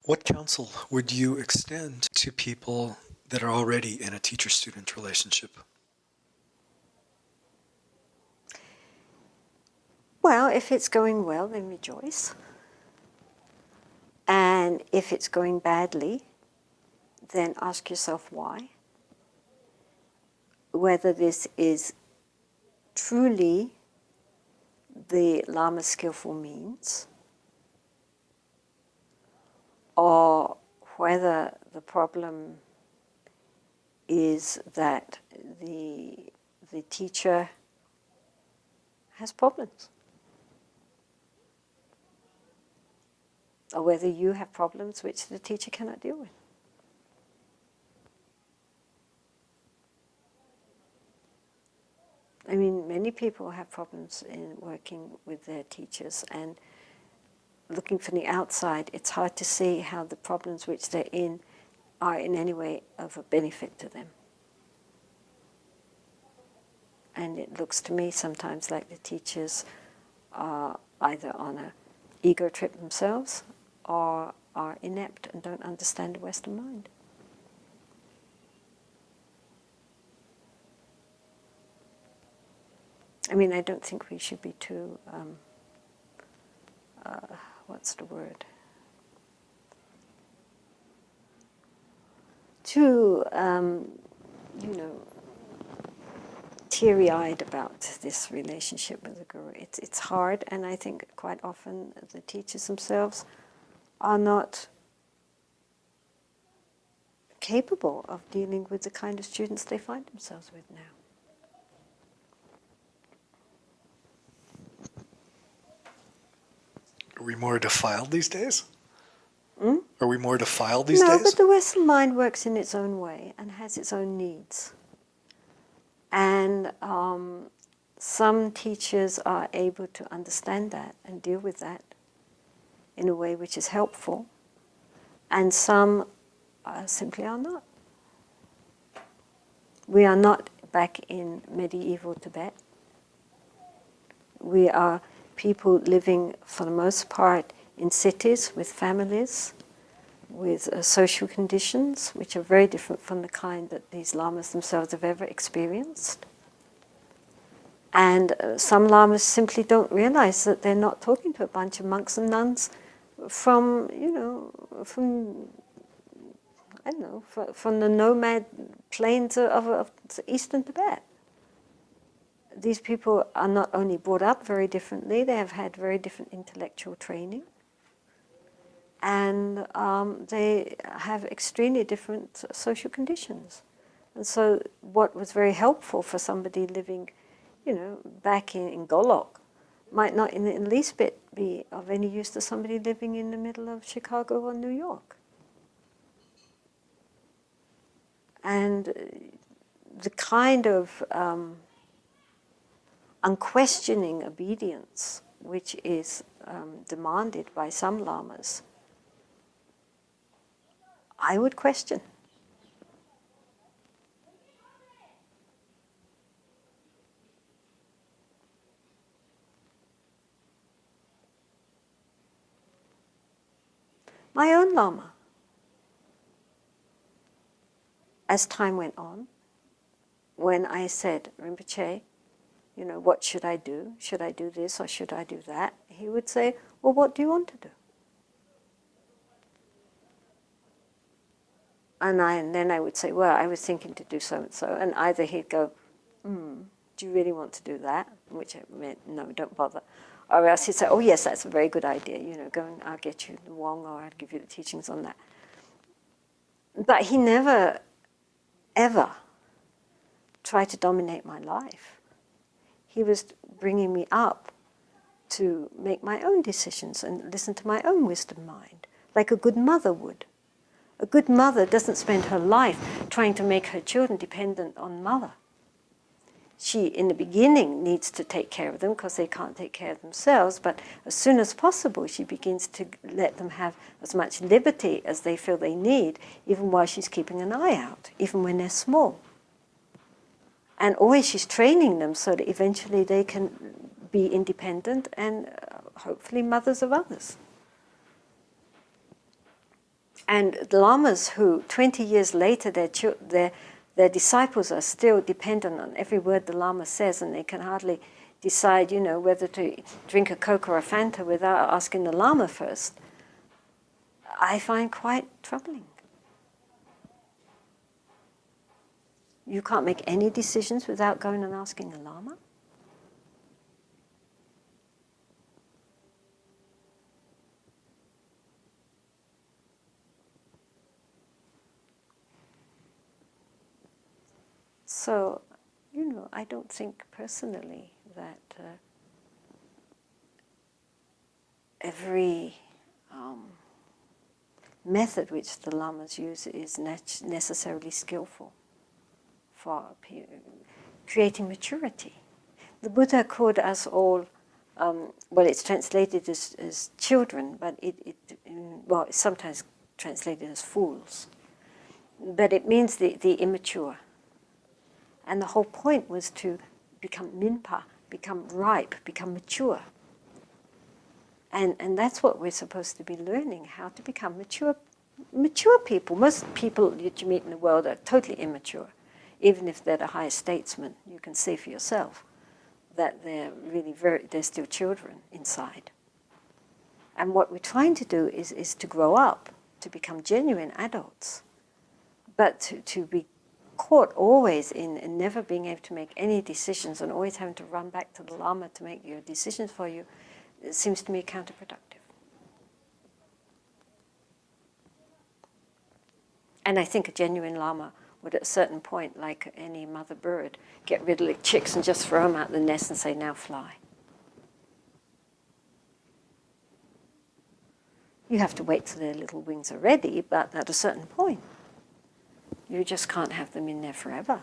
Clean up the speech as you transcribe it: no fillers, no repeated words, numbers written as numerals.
What counsel would you extend to people that are already in a teacher-student relationship? Well, if it's going well, then rejoice. And if it's going badly, then ask yourself why. Whether this is truly the Lama's skillful means, or whether the problem is that the teacher has problems, or whether you have problems which the teacher cannot deal with. I mean, many people have problems in working with their teachers, and looking from the outside, it's hard to see how the problems which they're in are in any way of a benefit to them. And it looks to me sometimes like the teachers are either on an ego trip themselves or are inept and don't understand the Western mind. I mean, I don't think we should be too, what's the word? Too, teary-eyed about this relationship with the Guru. It's hard, and I think quite often the teachers themselves are not capable of dealing with the kind of students they find themselves with now. Are we more defiled these days? Hmm? Are we more defiled these days? No, but the Western mind works in its own way and has its own needs. And some teachers are able to understand that and deal with that in a way which is helpful, and some simply are not. We are not back in medieval Tibet. We are people living, for the most part, in cities with families, with social conditions which are very different from the kind that these lamas themselves have ever experienced. And some lamas simply don't realize that they're not talking to a bunch of monks and nuns from the nomad plains of eastern Tibet. These people are not only brought up very differently, they have had very different intellectual training, and they have extremely different social conditions. And so what was very helpful for somebody living, back in Golok might not in the least bit be of any use to somebody living in the middle of Chicago or New York. And the kind of unquestioning obedience which is demanded by some lamas, I would question. My own lama, as time went on, when I said, Rinpoche, what should I do? Should I do this or should I do that? He would say, well, what do you want to do? And then I would say, well, I was thinking to do so and so. And either he'd go, do you really want to do that? Which meant, no, don't bother. Or else he'd say, oh yes, that's a very good idea. Go and I'll get you the Wong, or I'll give you the teachings on that. But he never, ever tried to dominate my life. He was bringing me up to make my own decisions and listen to my own wisdom mind, like a good mother would. A good mother doesn't spend her life trying to make her children dependent on mother. She, in the beginning, needs to take care of them because they can't take care of themselves, but as soon as possible, she begins to let them have as much liberty as they feel they need, even while she's keeping an eye out, even when they're small. And always she's training them so that eventually they can be independent and hopefully mothers of others. And the lamas who 20 years later their disciples are still dependent on every word the lama says, and they can hardly decide, whether to drink a Coke or a Fanta without asking the lama first, I find quite troubling. You can't make any decisions without going and asking a lama? So, I don't think personally that every method which the lamas use is necessarily skillful for creating maturity. The Buddha called us all, it's translated as children, but it's sometimes translated as fools. But it means the immature. And the whole point was to become minpa, become ripe, become mature. And that's what we're supposed to be learning, how to become mature people. Most people that you meet in the world are totally immature. Even if they're the highest statesmen, you can see for yourself that they're really they're still children inside. And what we're trying to do is to grow up, to become genuine adults. But to be caught always in never being able to make any decisions and always having to run back to the Lama to make your decisions for you, it seems to me counterproductive. And I think a genuine Lama would at a certain point, like any mother bird, get rid of the chicks and just throw them out the nest and say, now fly. You have to wait till their little wings are ready, but at a certain point, you just can't have them in there forever.